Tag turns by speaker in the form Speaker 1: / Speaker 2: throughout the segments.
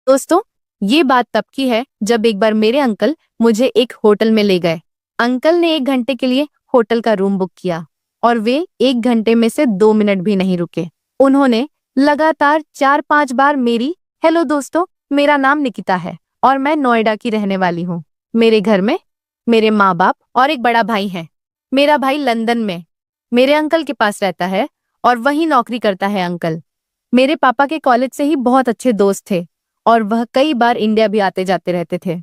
Speaker 1: दोस्तों, ये बात तब की है जब एक बार मेरे अंकल मुझे एक होटल में ले गए। अंकल ने 1 घंटे के लिए होटल का रूम बुक किया और वे 1 घंटे में से 2 मिनट भी नहीं रुके। उन्होंने लगातार 4-5 बार मेरी हेलो दोस्तों, मेरा नाम निकिता है और मैं नोएडा की रहने वाली हूँ। मेरे घर में मेरे माँ बाप और एक बड़ा भाई है। मेरा भाई लंदन में मेरे अंकल के पास रहता है और वहीं नौकरी करता है। अंकल मेरे पापा के कॉलेज से ही बहुत अच्छे दोस्त थे और वह कई बार इंडिया भी आते जाते रहते थे।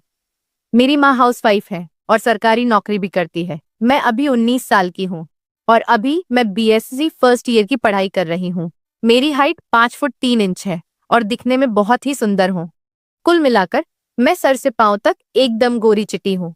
Speaker 1: मेरी माँ हाउसवाइफ है और सरकारी नौकरी भी करती है। मैं अभी 19 साल की हूँ और अभी मैं बीएससी फर्स्ट ईयर की पढ़ाई कर रही हूँ। मेरी हाइट 5 फुट 3 इंच है और दिखने में बहुत ही सुंदर हूँ। कुल मिलाकर मैं सर से पांव तक एकदम गोरी चिटी हूँ।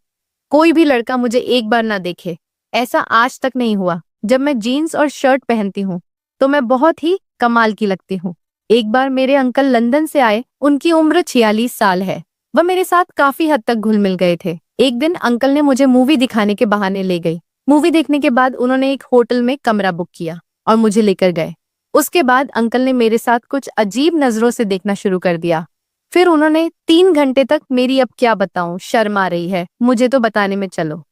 Speaker 1: कोई भी लड़का मुझे एक बार ना देखे, ऐसा आज तक नहीं हुआ। जब मैं जीन्स और शर्ट पहनती हूँ तो मैं बहुत ही कमाल की लगती हूँ। एक बार मेरे अंकल लंदन से आए। उनकी उम्र 46 साल है। वह मेरे साथ काफी हद तक घुल मिल गए थे। एक दिन अंकल ने मुझे मूवी दिखाने के बहाने ले गई। मूवी देखने के बाद उन्होंने एक होटल में कमरा बुक किया और मुझे लेकर गए। उसके बाद अंकल ने मेरे साथ कुछ अजीब नजरों से देखना शुरू कर दिया। फिर उन्होंने 3 घंटे तक मेरी अब क्या बताऊं, शर्म आ रही है मुझे तो बताने में। चलो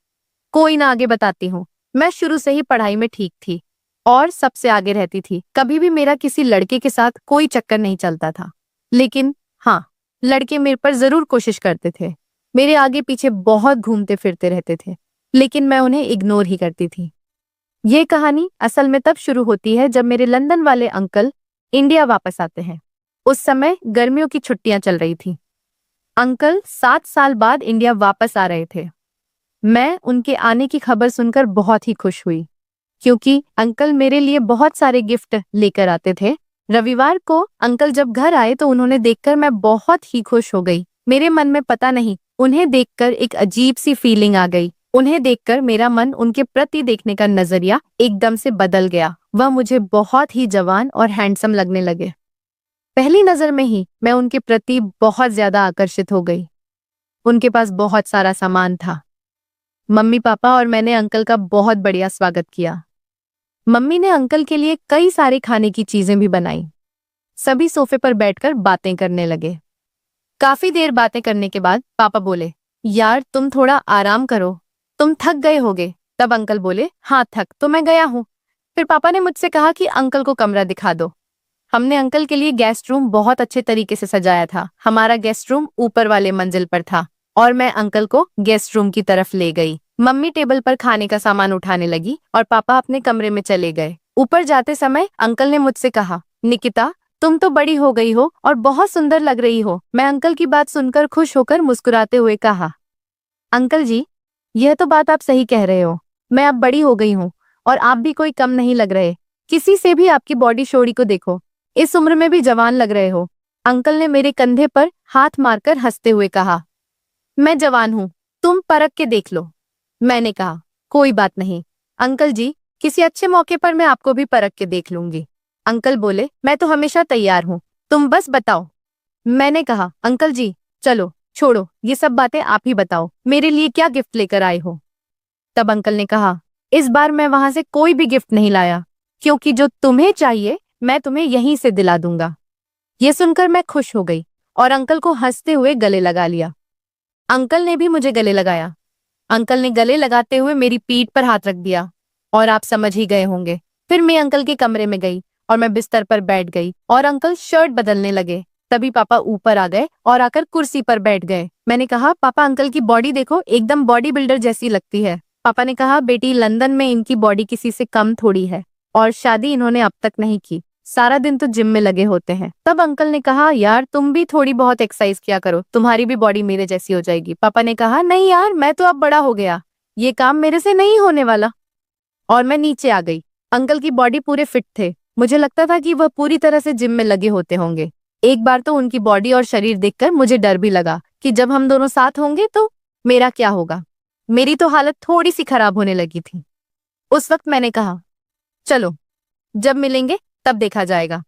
Speaker 1: कोई ना, आगे बताती हूँ। मैं शुरू से ही पढ़ाई में ठीक थी और सबसे आगे रहती थी। कभी भी मेरा किसी लड़के के साथ कोई चक्कर नहीं चलता था। लेकिन हाँ, लड़के मेरे पर जरूर कोशिश करते थे। मेरे आगे पीछे बहुत घूमते फिरते रहते थे, लेकिन मैं उन्हें इग्नोर ही करती थी। ये कहानी असल में तब शुरू होती है जब मेरे लंदन वाले अंकल इंडिया वापस आते हैं। उस समय गर्मियों की छुट्टियां चल रही थी। अंकल 7 साल बाद इंडिया वापस आ रहे थे। मैं उनके आने की खबर सुनकर बहुत ही खुश हुई, क्योंकि अंकल मेरे लिए बहुत सारे गिफ्ट लेकर आते थे। रविवार को अंकल जब घर आए तो उन्होंने देखकर मैं बहुत ही खुश हो गई। मेरे मन में पता नहीं, उन्हें देखकर एक अजीब सी फीलिंग आ गई। उन्हें देखकर मेरा मन उनके प्रति देखने का नजरिया एकदम से बदल गया। वह मुझे बहुत ही जवान और हैंडसम लगने लगे। पहली नजर में ही मैं उनके प्रति बहुत ज्यादा आकर्षित हो गई। उनके पास बहुत सारा सामान था। मम्मी पापा और मैंने अंकल का बहुत बढ़िया स्वागत किया। मम्मी ने अंकल के लिए कई सारे खाने की चीजें भी बनाई। सभी सोफे पर बैठकर बातें करने लगे। काफी देर बातें करने के बाद पापा बोले, यार तुम थोड़ा आराम करो, तुम थक गए होगे। तब अंकल बोले, हाँ थक तो मैं गया हूँ। फिर पापा ने मुझसे कहा कि अंकल को कमरा दिखा दो। हमने अंकल के लिए गेस्ट रूम बहुत अच्छे तरीके से सजाया था। हमारा गेस्ट रूम ऊपर वाले मंजिल पर था और मैं अंकल को गेस्ट रूम की तरफ ले गई। मम्मी टेबल पर खाने का सामान उठाने लगी और पापा अपने कमरे में चले गए। ऊपर जाते समय अंकल ने मुझसे कहा, निकिता तुम तो बड़ी हो गई हो और बहुत सुंदर लग रही हो। मैं अंकल की बात सुनकर खुश होकर मुस्कुराते हुए कहा, अंकल जी यह तो बात आप सही कह रहे हो। मैं अब बड़ी हो गई हूँ और आप भी कोई कम नहीं लग रहे। किसी से भी आपकी बॉडी शोड़ी को देखो, इस उम्र में भी जवान लग रहे हो। अंकल ने मेरे कंधे पर हाथ मारकर हंसते हुए कहा, मैं जवान हूँ, तुम परख के देख लो। मैंने कहा, कोई बात नहीं अंकल जी, किसी अच्छे मौके पर मैं आपको भी परख के देख लूंगी। अंकल बोले, मैं तो हमेशा तैयार हूँ, तुम बस बताओ। मैंने कहा, अंकल जी चलो छोड़ो ये सब बातें, आप ही बताओ मेरे लिए क्या गिफ्ट लेकर आए हो। तब अंकल ने कहा, इस बार मैं वहां से कोई भी गिफ्ट नहीं लाया, क्योंकि जो तुम्हें चाहिए मैं तुम्हें यहीं से दिला दूंगा। ये सुनकर मैं खुश हो गई और अंकल को हंसते हुए गले लगा लिया। अंकल ने भी मुझे गले लगाया। अंकल ने गले लगाते हुए मेरी पीठ पर हाथ रख दिया और आप समझ ही गए होंगे। फिर मैं अंकल के कमरे में गई और मैं बिस्तर पर बैठ गई और अंकल शर्ट बदलने लगे। तभी पापा ऊपर आ गए और आकर कुर्सी पर बैठ गए। मैंने कहा, पापा अंकल की बॉडी देखो, एकदम बॉडी बिल्डर जैसी लगती है। पापा ने कहा, बेटी लंदन में इनकी बॉडी किसी से कम थोड़ी है और शादी इन्होंने अब तक नहीं की, सारा दिन तो जिम में लगे होते हैं। तब अंकल ने कहा, यार तुम भी थोड़ी बहुत एक्सरसाइज किया करो, तुम्हारी भी बॉडी मेरे जैसी हो जाएगी। पापा ने कहा, नहीं यार मैं तो अब बड़ा हो गया, ये काम मेरे से नहीं होने वाला। और मैं नीचे आ गई। अंकल की बॉडी पूरे फिट थे। मुझे लगता था कि वह पूरी तरह से जिम में लगे होते होंगे। एक बार तो उनकी बॉडी और शरीर देखकर मुझे डर भी लगा कि जब हम दोनों साथ होंगे तो मेरा क्या होगा। मेरी तो हालत थोड़ी सी खराब होने लगी थी। उस वक्त मैंने कहा, चलो जब मिलेंगे तब देखा जाएगा।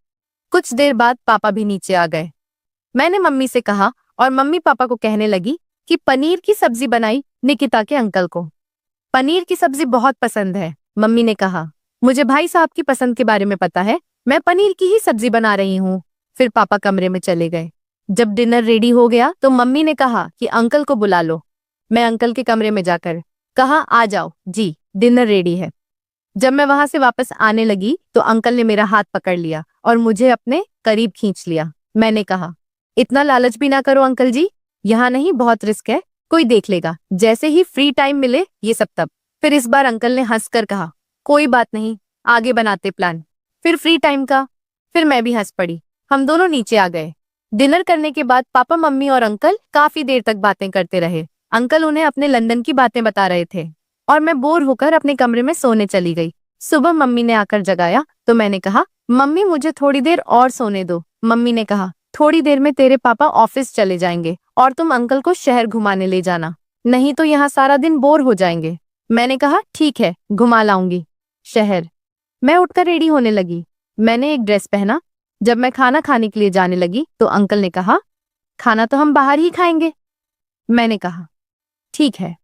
Speaker 1: कुछ देर बाद पापा भी नीचे आ गए। मैंने मम्मी से कहा और मम्मी पापा को कहने लगी कि पनीर की सब्जी बनाई निकिता के अंकल को। पनीर की सब्जी बहुत पसंद है। मम्मी ने कहा, मुझे भाई साहब की पसंद के बारे में पता है, मैं पनीर की ही सब्जी बना रही हूँ। फिर पापा कमरे में चले गए। जब डिनर रेडी हो गया तो मम्मी ने कहा कि अंकल को बुला लो। मैं अंकल के कमरे में जाकर कहा, आ जाओ जी, डिनर रेडी है। जब मैं वहां से वापस आने लगी तो अंकल ने मेरा हाथ पकड़ लिया और मुझे अपने करीब खींच लिया। मैंने कहा, इतना लालच भी ना करो अंकल जी, यहाँ नहीं, बहुत रिस्क है, कोई देख लेगा, जैसे ही फ्री टाइम मिले ये सब तब। फिर इस बार अंकल ने हंसकर कहा, कोई बात नहीं, आगे बनाते प्लान। फिर फ्री टाइम का। फिर मैं भी हंस पड़ी। हम दोनों नीचे आ गए। डिनर करने के बाद पापा, मम्मी और अंकल काफी देर तक बातें करते रहे। अंकल उन्हें अपने लंदन की बातें बता रहे थे और मैं बोर होकर अपने कमरे में सोने चली गई। सुबह मम्मी ने आकर जगाया तो मैंने कहा, मम्मी मुझे थोड़ी देर और सोने दो। मम्मी ने कहा, थोड़ी देर में तेरे पापा ऑफिस चले जाएंगे और तुम अंकल को शहर घुमाने ले जाना, नहीं तो यहाँ सारा दिन बोर हो जाएंगे। मैंने कहा, ठीक है, घुमा लाऊंगी शहर। मैं उठकर रेडी होने लगी। मैंने एक ड्रेस पहना। जब मैं खाना खाने के लिए जाने लगी तो अंकल ने कहा, खाना तो हम बाहर ही खाएंगे। मैंने कहा, ठीक है।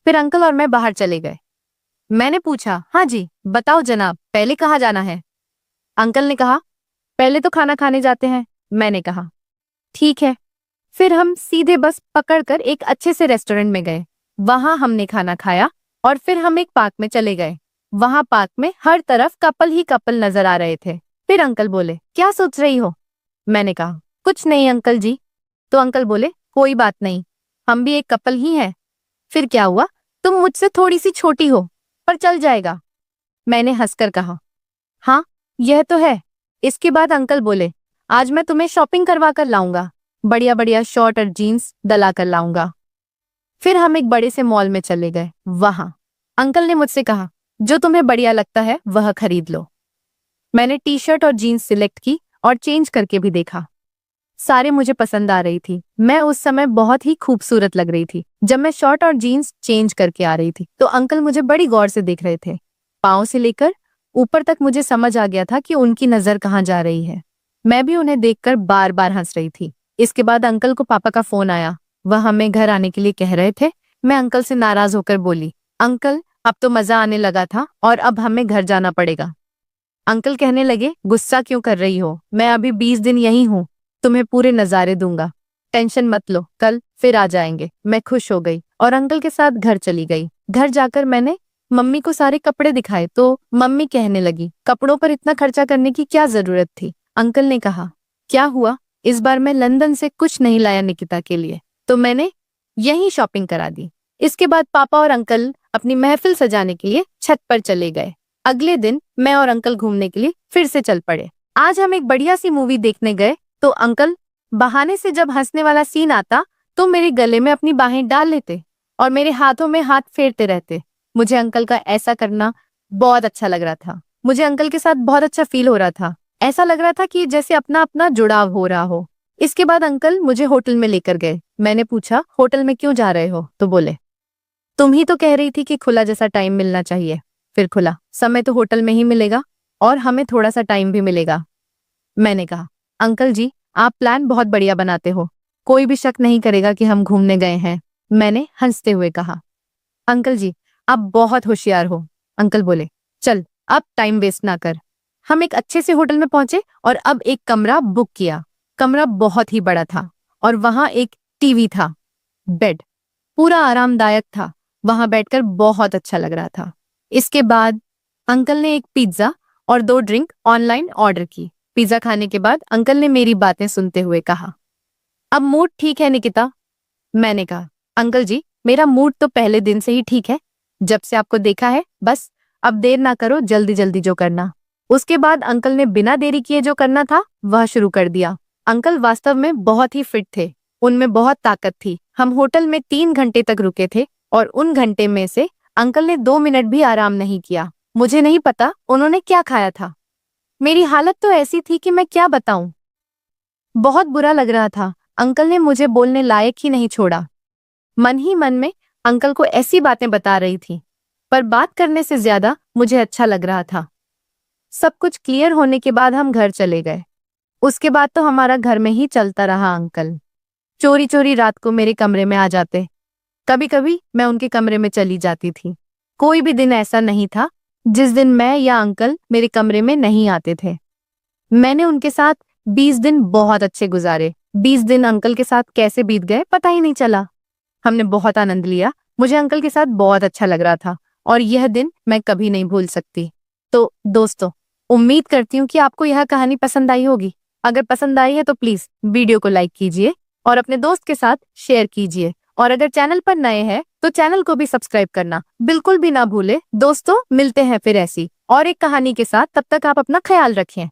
Speaker 1: फिर अंकल और मैं बाहर चले गए। मैंने पूछा, हाँ जी बताओ जनाब, पहले कहाँ जाना है? अंकल ने कहा, पहले तो खाना खाने जाते हैं। मैंने कहा, ठीक है। फिर हम सीधे बस पकड़कर एक अच्छे से रेस्टोरेंट में गए। वहां हमने खाना खाया और फिर हम एक पार्क में चले गए। वहां पार्क में हर तरफ कपल ही कपल नजर आ रहे थे। फिर अंकल बोले, क्या सोच रही हो? मैंने कहा, कुछ नहीं अंकल जी। तो अंकल बोले, कोई बात नहीं, हम भी एक कपल ही हैं। फिर क्या हुआ? तुम मुझसे थोड़ी सी छोटी हो, पर चल जाएगा। मैंने हंसकर कहा, हाँ यह तो है। इसके बाद अंकल बोले, आज मैं तुम्हें शॉपिंग करवा कर लाऊंगा, बढ़िया बढ़िया शर्ट और जीन्स दला कर लाऊंगा। फिर हम एक बड़े से मॉल में चले गए। वहां अंकल ने मुझसे कहा, जो तुम्हें बढ़िया लगता है वह खरीद लो। मैंने टी शर्ट और जीन्स सिलेक्ट की और चेंज करके भी देखा। सारे मुझे पसंद आ रही थी। मैं उस समय बहुत ही खूबसूरत लग रही थी। जब मैं शर्ट और जीन्स चेंज करके आ रही थी तो अंकल मुझे बड़ी गौर से देख रहे थे। पाँव से लेकर ऊपर तक मुझे समझ आ गया था कि उनकी नजर कहाँ जा रही है। मैं भी उन्हें देखकर बार बार हंस रही थी। इसके बाद अंकल को पापा का फोन आया। वह हमें घर आने के लिए कह रहे थे। मैं अंकल से नाराज होकर बोली, अंकल अब तो मजा आने लगा था और अब हमें घर जाना पड़ेगा। अंकल कहने लगे, गुस्सा क्यों कर रही हो, मैं अभी 20 दिन यहीं हूँ, तुम्हें पूरे नजारे दूंगा, टेंशन मत लो, कल फिर आ जाएंगे। मैं खुश हो गई और अंकल के साथ घर चली गई। घर जाकर मैंने मम्मी को सारे कपड़े दिखाए तो मम्मी कहने लगी, कपड़ों पर इतना खर्चा करने की क्या जरूरत थी? अंकल ने कहा, क्या हुआ, इस बार मैं लंदन से कुछ नहीं लाया निकिता के लिए, तो मैंने यहीं शॉपिंग करा दी। इसके बाद पापा और अंकल अपनी महफिल सजाने के लिए छत पर चले गए। अगले दिन मैं और अंकल घूमने के लिए फिर से चल पड़े। आज हम एक बढ़िया सी मूवी देखने गए तो अंकल बहाने से जब हंसने वाला सीन आता तो मेरे गले में अपनी बाहें डाल लेते और मेरे हाथों में हाथ फेरते रहते। मुझे अंकल का ऐसा करना बहुत अच्छा लग रहा था। मुझे अंकल के साथ बहुत अच्छा फील हो रहा था। ऐसा लग रहा था कि जैसे अपना अपना जुड़ाव हो रहा हो। इसके बाद अंकल मुझे होटल में लेकर गए। मैंने पूछा, होटल में क्यों जा रहे हो? तो बोले, तुम ही तो कह रही थी कि खुला जैसा टाइम मिलना चाहिए। फिर खुला समय तो होटल में ही मिलेगा और हमें थोड़ा सा टाइम भी मिलेगा। मैंने कहा, अंकल जी आप प्लान बहुत बढ़िया बनाते हो, कोई भी शक नहीं करेगा कि हम घूमने गए हैं। मैंने हंसते हुए कहा, अंकल जी आप बहुत होशियार हो। अंकल बोले, चल अब टाइम वेस्ट ना कर। हम एक अच्छे से होटल में पहुंचे और अब एक कमरा बुक किया। कमरा बहुत ही बड़ा था और वहां एक टीवी था। बेड पूरा आरामदायक था। वहां बैठकर बहुत अच्छा लग रहा था। इसके बाद अंकल ने एक पिज्जा और 2 ड्रिंक ऑनलाइन ऑर्डर की। पिज्जा खाने के बाद अंकल ने मेरी बातें सुनते हुए कहा, अब मूड ठीक है निकिता? मैंने कहा, अंकल जी मेरा मूड तो पहले दिन से ही ठीक है, जब से आपको देखा है। बस अब देर ना करो, जल्दी जल्दी जो करना। उसके बाद अंकल ने बिना देरी किए जो करना था वह शुरू कर दिया। अंकल वास्तव में बहुत ही फिट थे, उनमें बहुत ताकत थी। हम होटल में 3 घंटे तक रुके थे और उन घंटे में से अंकल ने 2 मिनट भी आराम नहीं किया। मुझे नहीं पता उन्होंने क्या खाया था। मेरी हालत तो ऐसी थी कि मैं क्या बताऊं। बहुत बुरा लग रहा था। अंकल ने मुझे बोलने लायक ही नहीं छोड़ा। मन ही मन में अंकल को ऐसी बातें बता रही थी, पर बात करने से ज्यादा मुझे अच्छा लग रहा था। सब कुछ क्लियर होने के बाद हम घर चले गए। उसके बाद तो हमारा घर में ही चलता रहा। अंकल चोरी चोरी रात को मेरे कमरे में आ जाते। कभी कभी मैं उनके कमरे में चली जाती थी। कोई भी दिन ऐसा नहीं था जिस दिन मैं या अंकल मेरे कमरे में नहीं आते थे। मैंने उनके साथ 20 दिन बहुत अच्छे गुजारे। 20 दिन अंकल के साथ कैसे बीत गए पता ही नहीं चला। हमने बहुत आनंद लिया। मुझे अंकल के साथ बहुत अच्छा लग रहा था और यह दिन मैं कभी नहीं भूल सकती। तो दोस्तों, उम्मीद करती हूँ कि आपको यह कहानी पसंद आई होगी। अगर पसंद आई है तो प्लीज वीडियो को लाइक कीजिए और अपने दोस्त के साथ शेयर कीजिए। और अगर चैनल पर नए हैं तो चैनल को भी सब्सक्राइब करना बिल्कुल भी ना भूले। दोस्तों, मिलते हैं फिर ऐसी और एक कहानी के साथ। तब तक आप अपना ख्याल रखें।